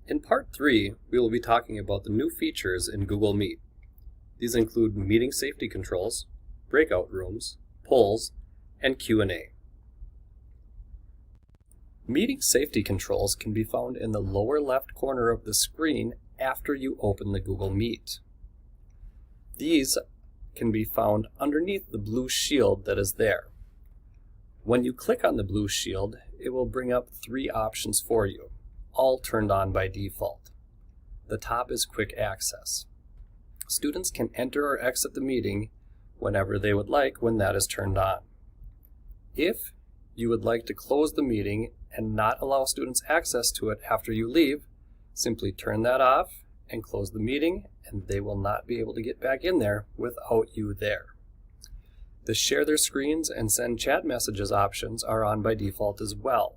In Part 3, we will be talking about the new features in Google Meet. These include meeting safety controls, breakout rooms, polls, and Q&A. Meeting safety controls can be found in the lower left corner of the screen after you open the Google Meet. These can be found underneath the blue shield that is there. When you click on the blue shield, it will bring up three options for you, all turned on by default. The top is quick access. Students can enter or exit the meeting whenever they would like when that is turned on. If you would like to close the meeting and not allow students access to it after you leave, simply turn that off and close the meeting, and they will not be able to get back in there without you there. The share their screens and send chat messages options are on by default as well.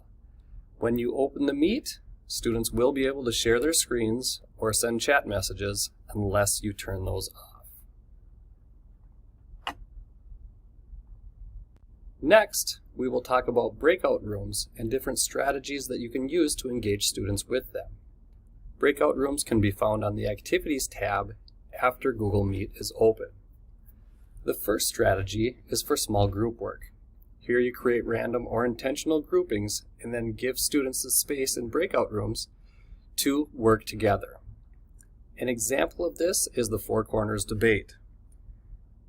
When you open the Meet, students will be able to share their screens or send chat messages unless you turn those off. Next, we will talk about breakout rooms and different strategies that you can use to engage students with them. Breakout rooms can be found on the Activities tab after Google Meet is open. The first strategy is for small group work. Here you create random or intentional groupings and then give students the space in breakout rooms to work together. An example of this is the Four Corners debate.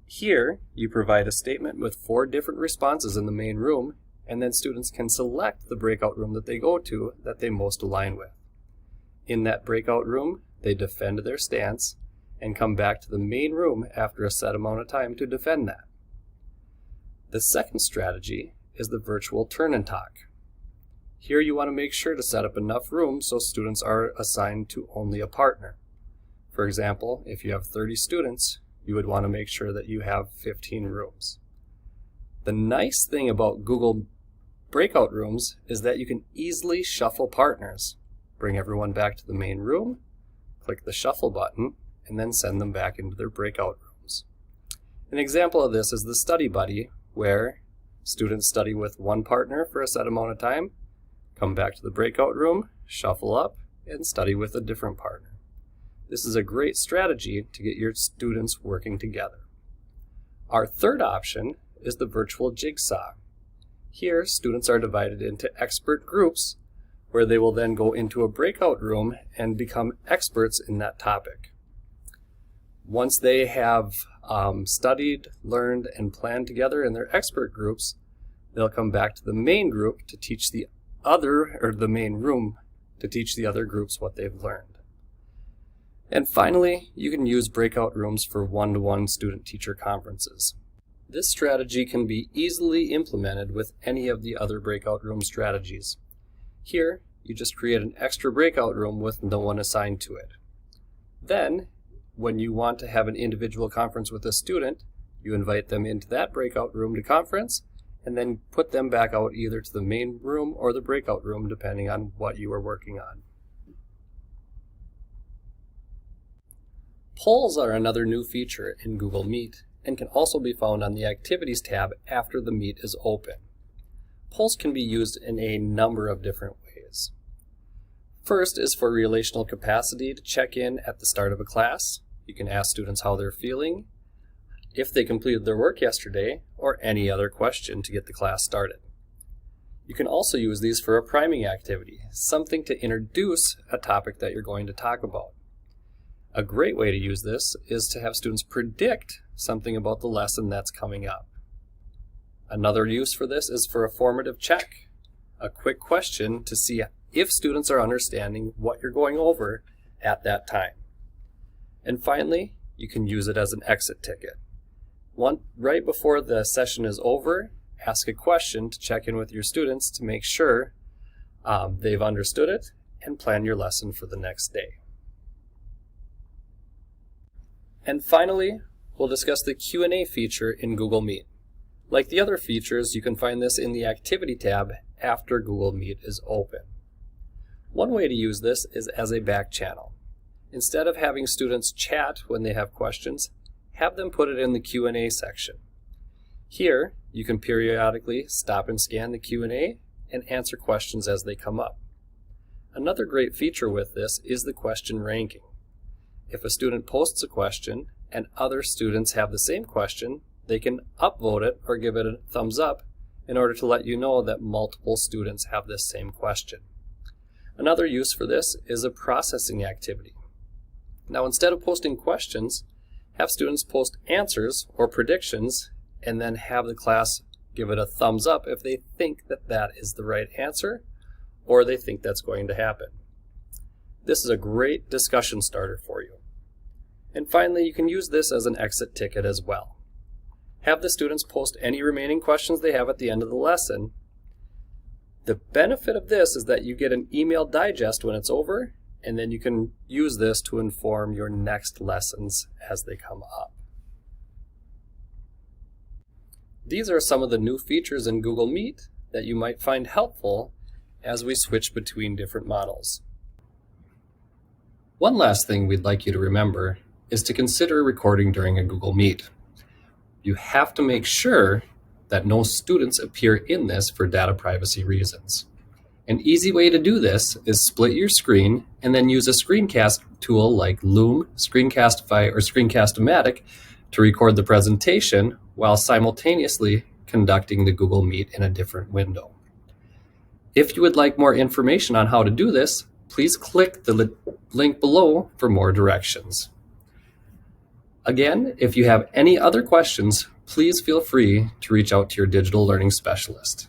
Here you provide a statement with 4 different responses in the main room, and then students can select the breakout room that they go to that they most align with. In that breakout room, they defend their stance and come back to the main room after a set amount of time to defend that. The second strategy is the virtual turn and talk. Here you want to make sure to set up enough room so students are assigned to only a partner. For example, if you have 30 students, you would want to make sure that you have 15 rooms. The nice thing about Google Breakout Rooms is that you can easily shuffle partners. Bring everyone back to the main room, click the shuffle button, and then send them back into their breakout rooms. An example of this is the Study Buddy, where students study with one partner for a set amount of time, come back to the breakout room, shuffle up, and study with a different partner. This is a great strategy to get your students working together. Our third option is the virtual jigsaw. Here, students are divided into expert groups, where they will then go into a breakout room and become experts in that topic. Once they have studied, learned, and planned together in their expert groups, they'll come back to the main group to teach the main room to teach the other groups what they've learned. And finally, you can use breakout rooms for one-to-one student-teacher conferences. This strategy can be easily implemented with any of the other breakout room strategies. Here, you just create an extra breakout room with no one assigned to it. Then, when you want to have an individual conference with a student, you invite them into that breakout room to conference, and then put them back out either to the main room or the breakout room, depending on what you are working on. Polls are another new feature in Google Meet and can also be found on the Activities tab after the Meet is open. Polls can be used in a number of different ways. First is for relational capacity to check in at the start of a class. You can ask students how they're feeling, if they completed their work yesterday, or any other question to get the class started. You can also use these for a priming activity, something to introduce a topic that you're going to talk about. A great way to use this is to have students predict something about the lesson that's coming up. Another use for this is for a formative check, a quick question to see if students are understanding what you're going over at that time. And finally, you can use it as an exit ticket. Right before the session is over, ask a question to check in with your students to make sure they've understood it and plan your lesson for the next day. And finally, we'll discuss the Q&A feature in Google Meet. Like the other features, you can find this in the Activity tab after Google Meet is open. One way to use this is as a back channel. Instead of having students chat when they have questions, have them put it in the Q&A section. Here, you can periodically stop and scan the Q&A and answer questions as they come up. Another great feature with this is the question ranking. If a student posts a question and other students have the same question, they can upvote it or give it a thumbs up in order to let you know that multiple students have this same question. Another use for this is a processing activity. Now, instead of posting questions, have students post answers or predictions and then have the class give it a thumbs up if they think that that is the right answer or they think that's going to happen. This is a great discussion starter for you. And finally, you can use this as an exit ticket as well. Have the students post any remaining questions they have at the end of the lesson. The benefit of this is that you get an email digest when it's over, and then you can use this to inform your next lessons as they come up. These are some of the new features in Google Meet that you might find helpful as we switch between different models. One last thing we'd like you to remember is to consider recording during a Google Meet. You have to make sure that no students appear in this for data privacy reasons. An easy way to do this is split your screen and then use a screencast tool like Loom, Screencastify, or Screencast-O-Matic to record the presentation while simultaneously conducting the Google Meet in a different window. If you would like more information on how to do this, please click the link below for more directions. Again, if you have any other questions, please feel free to reach out to your digital learning specialist.